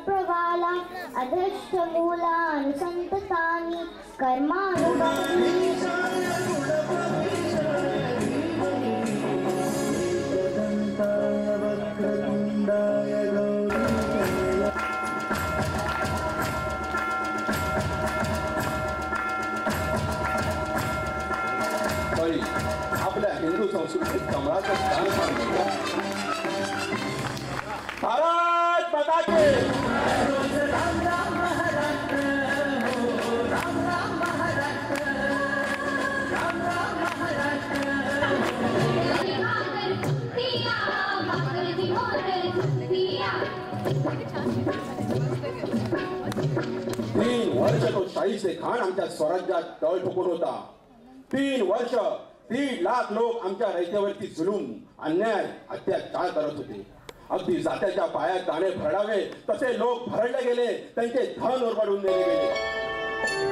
प्रवाला अदृष्ट मूलानुसंततानि कर्मानुबन्धि आपल्या हिंदू संस्कृतीत कमळाचं स्थान भारत माता की तीन वर्ष तो शाहीचे खान आमच्या स्वराज्यात तळ ठोकून होता. 3 वर्ष 1.5 लाख लोक आमच्या रयतेवरती जुलूम अन्याय अत्याचार करत होते. अगदी जात्याच्या पायात दाणे भरडावे तसे लोक भरडले गेले, त्यांचे धन ओरबाडून नेले गेले.